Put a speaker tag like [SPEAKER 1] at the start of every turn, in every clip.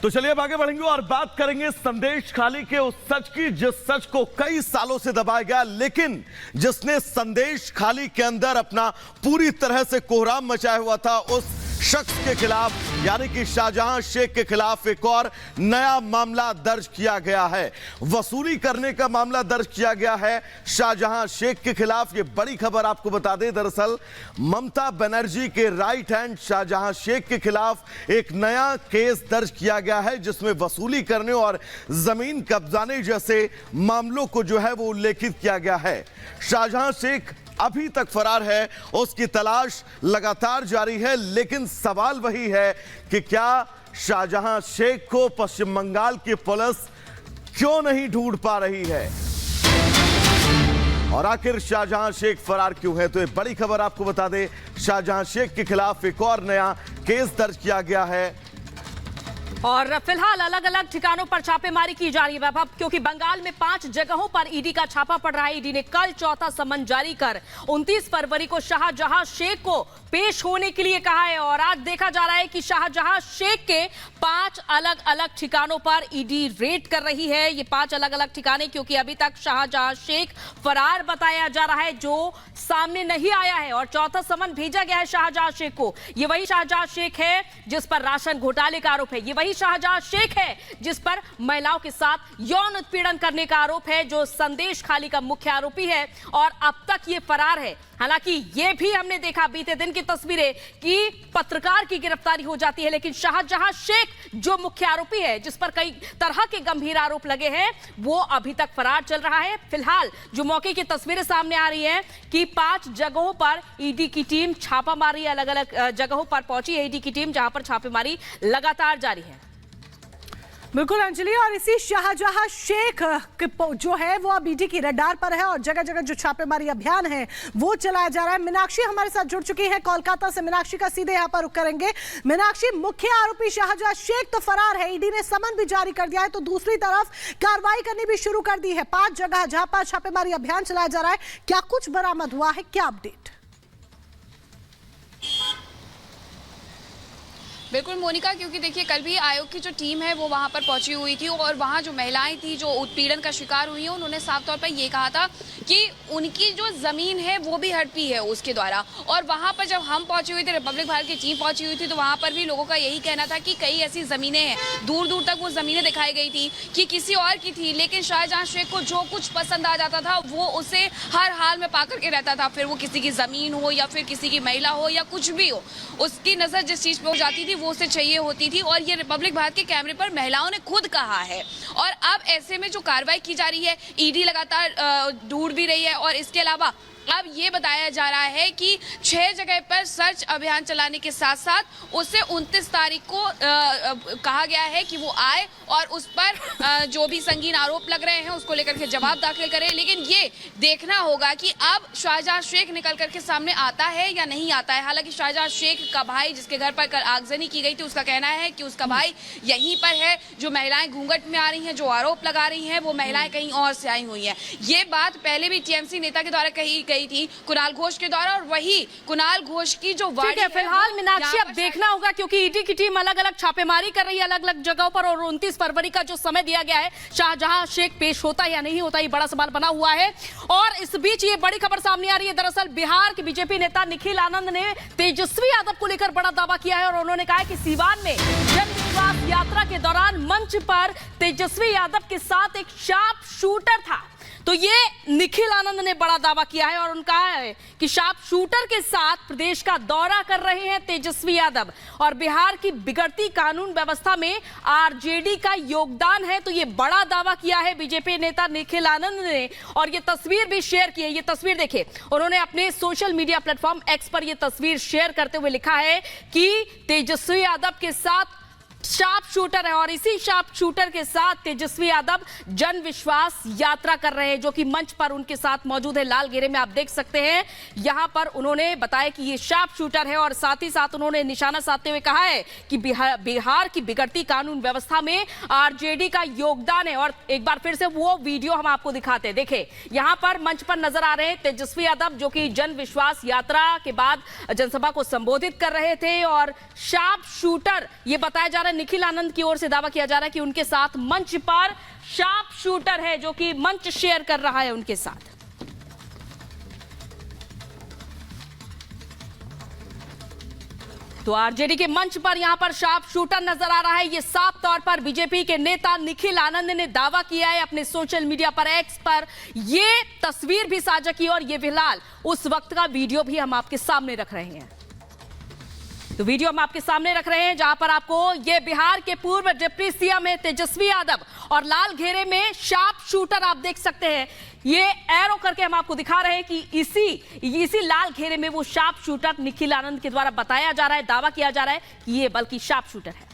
[SPEAKER 1] तो चलिए अब आगे बढ़ेंगे और बात करेंगे संदेश खाली के उस सच की जिस सच को कई सालों से दबाया गया, लेकिन जिसने संदेश खाली के अंदर अपना पूरी तरह से कोहराम मचाया हुआ था उस शख्स के खिलाफ, यानी कि शाहजहां शेख के खिलाफ एक और नया मामला दर्ज किया गया है। वसूली करने का मामला दर्ज किया गया है शाहजहां शेख के खिलाफ। ये बड़ी खबर आपको बता दें, दरअसल ममता बनर्जी के राइट हैंड शाहजहां शेख के खिलाफ एक नया केस दर्ज किया गया है जिसमें वसूली करने और जमीन कब्जाने जैसे मामलों को जो है वो उल्लेखित किया गया है। शाहजहां शेख अभी तक फरार है, उसकी तलाश लगातार जारी है, लेकिन सवाल वही है कि क्या शाहजहां शेख को पश्चिम बंगाल की पुलिस क्यों नहीं ढूंढ पा रही है और आखिर शाहजहां शेख फरार क्यों है। तो ये बड़ी खबर आपको बता दें, शाहजहां शेख के खिलाफ एक और नया केस दर्ज किया गया है
[SPEAKER 2] और फिलहाल अलग अलग ठिकानों पर छापेमारी की जा रही है वैभव, क्योंकि बंगाल में 5 जगहों पर ईडी का छापा पड़ रहा है। ईडी ने कल चौथा समन जारी कर 29 फरवरी को शाहजहां शेख को पेश होने के लिए कहा है और आज देखा जा रहा है कि शाहजहां शेख के 5 अलग अलग ठिकानों पर ईडी रेड कर रही है। ये 5 अलग अलग ठिकाने, क्योंकि अभी तक शाहजहां शेख फरार बताया जा रहा है, जो सामने नहीं आया है और चौथा समन भेजा गया है शाहजहां शेख को। ये वही शाहजहां शेख है जिस पर राशन घोटाले का आरोप है, ये वही शाहजहां शेख है जिस पर महिलाओं के साथ यौन उत्पीड़न करने का आरोप है, जो संदेश खाली का मुख्य आरोपी है और अब तक ये फरार है। हालांकि ये भी हमने देखा बीते दिन की तस्वीरें कि पत्रकार की गिरफ्तारी हो जाती है, लेकिन शाहजहां शेख जो मुख्य आरोपी है जिस पर कई तरह के गंभीर आरोप लगे हैं वो अभी तक फरार चल रहा है। फिलहाल जो मौके की तस्वीरें सामने आ रही हैं कि 5 जगहों पर ईडी की टीम छापा मारी, अलग अलग जगहों पर पहुंची है ईडी की टीम, जहां पर छापेमारी लगातार जारी है।
[SPEAKER 3] बिल्कुल अंजलि, और इसी शाहजहां शेख जो है वो अब ईडी की रडार पर है और जगह जगह जो छापेमारी अभियान है वो चलाया जा रहा है। मीनाक्षी हमारे साथ जुड़ चुकी है कोलकाता से। मीनाक्षी का सीधे यहाँ पर रुख करेंगे। मीनाक्षी, मुख्य आरोपी शाहजहां शेख तो फरार है, ईडी ने समन भी जारी कर दिया है, तो दूसरी तरफ कार्रवाई करनी भी शुरू कर दी है। 5 जगह जहां पर छापेमारी अभियान चलाया जा रहा है, क्या कुछ बरामद हुआ है, क्या अपडेट?
[SPEAKER 4] बिल्कुल मोनिका, क्योंकि देखिए कल भी आयोग की जो टीम है वो वहां पर पहुंची हुई थी और वहां जो महिलाएं थी जो उत्पीड़न का शिकार हुई है उन्होंने साफ तौर पर ये कहा था कि उनकी जो जमीन है वो भी हड़पी है उसके द्वारा। और वहां पर जब हम पहुंचे हुए थे, रिपब्लिक भारत की टीम पहुंची हुई थी, तो वहां पर भी लोगों का यही कहना था कि कई ऐसी जमीनें हैं, दूर दूर तक वो जमीनें दिखाई गई थी कि किसी और की थी, लेकिन शाहजहां शेख को जो कुछ पसंद आ जाता था वो उसे हर हाल में पा करके रहता था। फिर वो किसी की जमीन हो या फिर किसी की महिला हो या कुछ भी हो, उसकी नजर जिस चीज पे हो जाती थी वो उसे चाहिए होती थी। और ये रिपब्लिक भारत के कैमरे पर महिलाओं ने खुद कहा है। और अब ऐसे में जो कार्रवाई की जा रही है, ईडी लगातार ढूंढ भी रही है और इसके अलावा अब ये बताया जा रहा है कि 6 जगह पर सर्च अभियान चलाने के साथ साथ उसे 29 तारीख को कहा गया है कि वो आए और उस पर जो भी संगीन आरोप लग रहे हैं उसको लेकर के जवाब दाखिल करें। लेकिन ये देखना होगा कि अब शाहजहां शेख निकल करके सामने आता है या नहीं आता है। हालांकि शाहजहां शेख का भाई जिसके घर पर कल आगजनी की गई थी, उसका कहना है कि उसका भाई यहीं पर है। जो महिलाएं घूंघट में आ रही हैं, जो आरोप लगा रही हैं, वो महिलाएं कहीं और से आई हुई हैं। ये बात पहले भी टीएमसी नेता के द्वारा कही गई थी, कुणाल घोष के द्वारा, और वही कुणाल घोष की जो वाड़ी है।
[SPEAKER 2] फिलहाल मीनाक्षी अब देखना होगा, क्योंकि ईडी की टीम अलग अलग छापेमारी कर रही है अलग अलग जगहों पर और 29 फरवरी का जो समय दिया गया है, शाहजहां शेख पेश होता है या नहीं होता, ये बड़ा सवाल बना हुआ है। और इस बीच ये बड़ी खबर सामने आ रही है, दरअसल बिहार के बीजेपी नेता निखिल आनंद ने तेजस्वी यादव को लेकर बड़ा दावा किया है और उन्होंने कहा है कि सीवान में जन विश्वास यात्रा के दौरान मंच पर तेजस्वी यादव के साथ एक शार्प शूटर था। तो ये निखिल आनंद ने बड़ा दावा किया है और उनका है कि शार्प शूटर के साथ प्रदेश का दौरा कर रहे हैं तेजस्वी यादव और बिहार की बिगड़ती कानून व्यवस्था में आरजेडी का योगदान है। तो ये बड़ा दावा किया है बीजेपी नेता निखिल आनंद ने और ये तस्वीर भी शेयर की है। ये तस्वीर देखिए, उन्होंने अपने सोशल मीडिया प्लेटफॉर्म एक्स पर ये तस्वीर शेयर करते हुए लिखा है कि तेजस्वी यादव के साथ शार्प शूटर है और इसी शार्प शूटर के साथ तेजस्वी यादव जन विश्वास यात्रा कर रहे हैं, जो कि मंच पर उनके साथ मौजूद है। लाल घेरे में आप देख सकते हैं, यहां पर उन्होंने बताया कि ये शार्प शूटर है और साथ ही साथ उन्होंने निशाना साधते हुए कहा है कि बिहार की बिगड़ती कानून व्यवस्था में आरजेडी का योगदान है। और एक बार फिर से वो वीडियो हम आपको दिखाते हैं। देखिए, यहां पर मंच पर नजर आ रहे हैं तेजस्वी यादव, जो कि जन विश्वास यात्रा के बाद जनसभा को संबोधित कर रहे थे और शार्प शूटर ये बताया जा रहा है रहे निखिल आनंद की ओर से दावा किया जा रहा है कि उनके साथ मंच पर शार्प शूटर है जो कि मंच शेयर कर रहा है उनके साथ। तो आरजेडी के मंच पर यहां पर शार्प शूटर नजर आ रहा है। ये साफ तौर पर बीजेपी के नेता निखिल आनंद ने दावा किया है अपने सोशल मीडिया पर, एक्स पर। ये तस्वीर भी साझा की और ये फिलहाल उस वक्त का वीडियो भी हम आपके सामने रख रहे हैं। तो वीडियो हम आपके सामने रख रहे हैं जहां पर आपको ये बिहार के पूर्व डिप्टी सीएम है तेजस्वी यादव और लाल घेरे में शार्प शूटर आप देख सकते हैं। ये एरो करके हम आपको दिखा रहे हैं कि इसी लाल घेरे में वो शार्प शूटर निखिल आनंद के द्वारा बताया जा रहा है, दावा किया जा रहा है कि ये बल्कि शार्प शूटर है।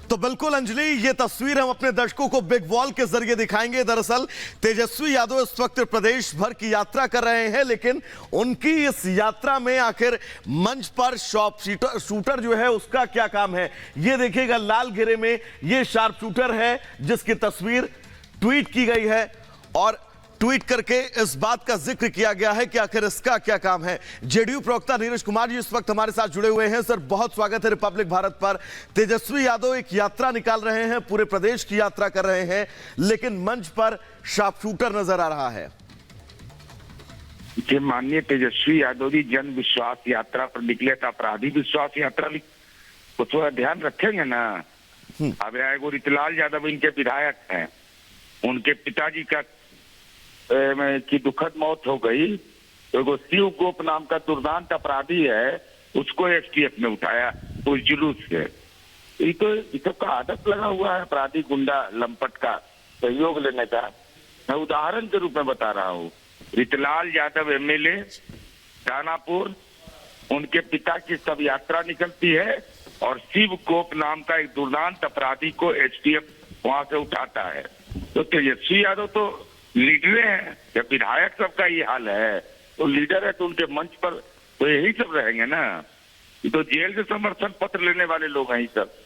[SPEAKER 1] तो बिल्कुल अंजलि, ये तस्वीर हम अपने दर्शकों को बिग वॉल के जरिए दिखाएंगे। दरअसल तेजस्वी यादव इस वक्त प्रदेश भर की यात्रा कर रहे हैं, लेकिन उनकी इस यात्रा में आखिर मंच पर शार्प शूटर जो है उसका क्या काम है, ये देखिएगा। लाल घेरे में ये शार्प शूटर है जिसकी तस्वीर ट्वीट की गई है और ट्वीट करके इस बात का जिक्र किया गया है कि आखिर इसका क्या काम है। जेडीयू प्रवक्ता नीरज कुमार जी इस वक्त हमारे साथ जुड़े हुए हैं। सर, बहुत स्वागत है रिपब्लिक भारत पर। तेजस्वी यादव एक यात्रा निकाल रहे हैं, पूरे प्रदेश की यात्रा कर रहे हैं, लेकिन मंच पर शार्प शूटर नजर आ रहा है।
[SPEAKER 5] माननीय तेजस्वी यादव जी जन विश्वास यात्रा पर निकले था, अपराधी विश्वास यात्रा तो थोड़ा ध्यान रखेंगे ना। अब एगो रितलाल यादव इनके विधायक हैं, उनके पिताजी का की दुखद मौत हो गई, तो एगो शिव गोप नाम का दुर्दांत अपराधी है, उसको एसटीएफ में उठाया उस जुलूस से। ये तो सबका आदत लगा हुआ है अपराधी गुंडा लंपट का सहयोग लेने का। मैं उदाहरण के रूप में बता रहा हूँ, रितलाल यादव एमएलए दानापुर, उनके पिता की सब यात्रा निकलती है और शिव गोप नाम का एक दुर्दांत अपराधी को एसटीएफ वहां से उठाता है। तो तेजस्वी यादव तो लीडर हैं, जब विधायक सबका ये हाल है तो लीडर है, तो उनके मंच पर तो यही सब रहेंगे ना। ये तो जेल से समर्थन पत्र लेने वाले लोग हैं ये सब।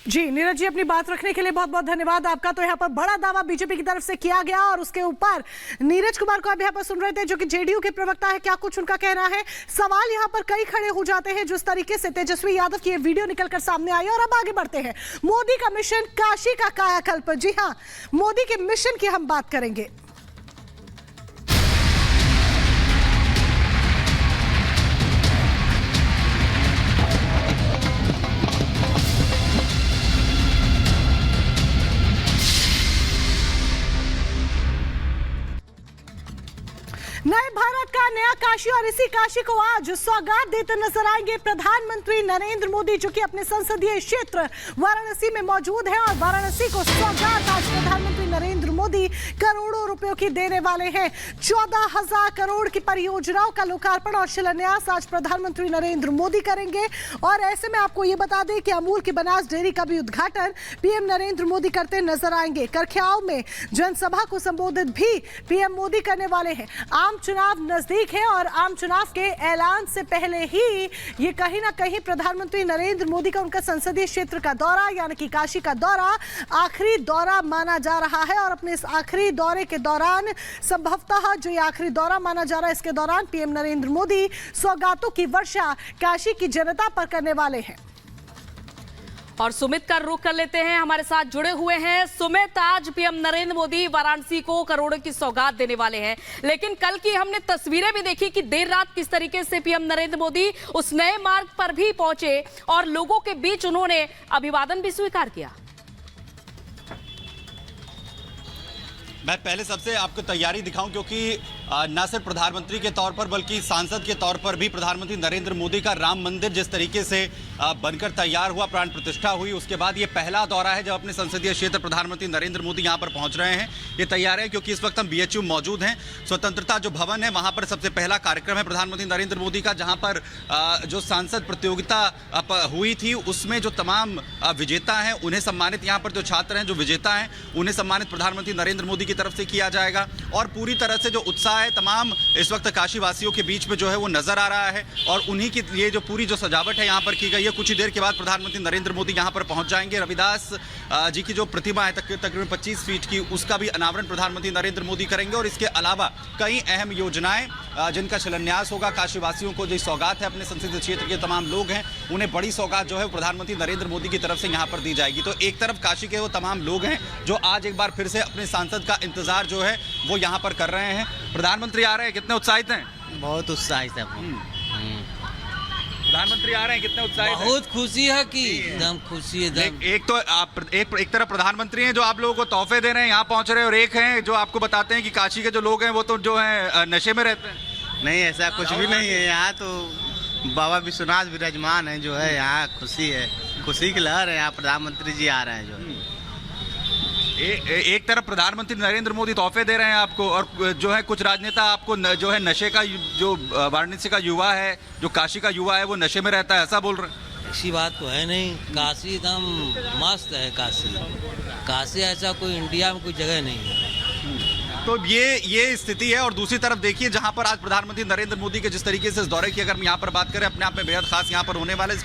[SPEAKER 3] जी नीरज जी, अपनी बात रखने के लिए बहुत बहुत धन्यवाद आपका। तो यहाँ पर बड़ा दावा बीजेपी की तरफ से किया गया और उसके ऊपर नीरज कुमार को आप यहाँ पर सुन रहे थे जो कि जेडीयू के प्रवक्ता है, क्या कुछ उनका कहना है। सवाल यहाँ पर कई खड़े हो जाते हैं जिस तरीके से तेजस्वी यादव की ये वीडियो निकलकर सामने आई। और अब आगे बढ़ते हैं, मोदी का मिशन, काशी का कायाकल्प। जी हाँ, मोदी के मिशन की हम बात करेंगे। नए भारत का नया काशी और इसी काशी को आज सौगात देते नजर आएंगे प्रधानमंत्री नरेंद्र मोदी, जो कि अपने संसदीय क्षेत्र वाराणसी में मौजूद है। और वाराणसी को सौगात आज प्रधानमंत्री नरेंद्र मोदी करोड़ों रुपयों की देने वाले हैं। 14,000 करोड़ की परियोजनाओं का लोकार्पण और शिलान्यास आज प्रधानमंत्री नरेंद्र मोदी करेंगे। और ऐसे में आपको ये बता दें कि अमूल की बनास डेयरी का भी उद्घाटन पीएम नरेंद्र मोदी करते नजर आएंगे। करख्याओं में जनसभा को संबोधित भी पीएम मोदी करने वाले हैं। आम चुनाव नजदीक है और आम चुनाव के ऐलान से पहले ही ये कहीं ना कहीं प्रधानमंत्री नरेंद्र मोदी का उनका संसदीय क्षेत्र का दौरा यानी कि काशी का दौरा आखिरी दौरा माना जा रहा है। और अपने इस आखिरी दौरे के दौरान संभवतः जो ये आखिरी दौरा माना जा रहा है, इसके दौरान पीएम नरेंद्र मोदी सौगातों की वर्षा काशी की जनता पर करने वाले हैं।
[SPEAKER 2] और सुमित का रुख कर लेते हैं, हमारे साथ जुड़े हुए हैं सुमित। आज पीएम नरेंद्र मोदी वाराणसी को करोड़ों की सौगात देने वाले हैं, लेकिन कल की हमने तस्वीरें भी देखी कि देर रात किस तरीके से पीएम नरेंद्र मोदी उस नए मार्ग पर भी पहुंचे और लोगों के बीच उन्होंने अभिवादन भी स्वीकार किया।
[SPEAKER 6] मैं पहले सबसे आपको तैयारी दिखाऊं, क्योंकि न सिर्फ प्रधानमंत्री के तौर पर बल्कि सांसद के तौर पर भी प्रधानमंत्री नरेंद्र मोदी का राम मंदिर जिस तरीके से बनकर तैयार हुआ, प्राण प्रतिष्ठा हुई, उसके बाद ये पहला दौरा है जब अपने संसदीय क्षेत्र प्रधानमंत्री नरेंद्र मोदी यहां पर पहुंच रहे हैं। ये तैयार है क्योंकि इस वक्त हम बीएचयू मौजूद हैं, स्वतंत्रता जो भवन है वहां पर सबसे पहला कार्यक्रम है प्रधानमंत्री नरेंद्र मोदी का, जहां पर जो सांसद प्रतियोगिता हुई थी उसमें जो तमाम विजेता हैं उन्हें सम्मानित, यहाँ पर जो छात्र हैं जो विजेता हैं उन्हें सम्मानित प्रधानमंत्री नरेंद्र मोदी की तरफ से किया जाएगा। और पूरी तरह से जो उत्साह है तमाम इस वक्त काशी वासियों के बीच में जो है वो नजर आ रहा है। और उन्हीं की ये जो पूरी जो सजावट है यहाँ पर की गई है। कुछ ही देर के बाद प्रधानमंत्री नरेंद्र मोदी यहाँ पर पहुंच जाएंगे। रविदास जी की जो प्रतिमा है तकरीबन 25 फीट की, उसका भी अनावरण प्रधानमंत्री नरेंद्र मोदी करेंगे। और इसके अलावा कई अहम योजनाएं जिनका शिलान्यास होगा। काशीवासियों को जो सौगात है अपने संसदीय क्षेत्र के तमाम लोग हैं, उन्हें बड़ी सौगात जो है प्रधानमंत्री नरेंद्र मोदी की तरफ से यहाँ पर दी जाएगी। तो एक तरफ काशी के वो तमाम लोग हैं जो आज एक बार फिर से अपने सांसद का इंतजार जो है वो यहाँ पर कर रहे हैं। प्रधानमंत्री आ रहे हैं, कितने उत्साहित हैं?
[SPEAKER 7] बहुत उत्साहित है।
[SPEAKER 6] प्रधानमंत्री आ रहे हैं, कितने उत्साहित हैं?
[SPEAKER 7] बहुत खुशी है कि एकदम खुशी एकदम।
[SPEAKER 6] एक तो आप एक तरफ प्रधानमंत्री हैं जो आप लोगों को तोहफे दे रहे हैं, यहाँ पहुंच रहे हैं, और एक हैं जो आपको बताते हैं कि काशी के जो लोग हैं वो तो जो है नशे में रहते हैं।
[SPEAKER 7] नहीं, ऐसा कुछ भी नहीं है। यहाँ तो बाबा विश्वनाथ विराजमान है, जो है यहाँ खुशी है, खुशी की लहर है। यहाँ प्रधानमंत्री जी आ रहे हैं जो
[SPEAKER 6] एक तरफ प्रधानमंत्री नरेंद्र मोदी तोहफे दे रहे हैं आपको, और जो है कुछ राजनेता आपको जो है नशे का, जो वाराणसी का युवा है, जो काशी का युवा है, वो नशे में रहता है, ऐसा बोल रहे हैं।
[SPEAKER 7] ऐसी बात तो है नहीं। काशी एकदम मस्त है। काशी ऐसा कोई इंडिया में कोई जगह नहीं है।
[SPEAKER 6] तो ये स्थिति है। और दूसरी तरफ देखिए, जहां पर आज प्रधानमंत्री नरेंद्र मोदी के जिस तरीके से इस दौरे की अगर हम यहाँ पर बात करें, अपने आप में बेहद खास यहाँ पर होने वाला है। इसकी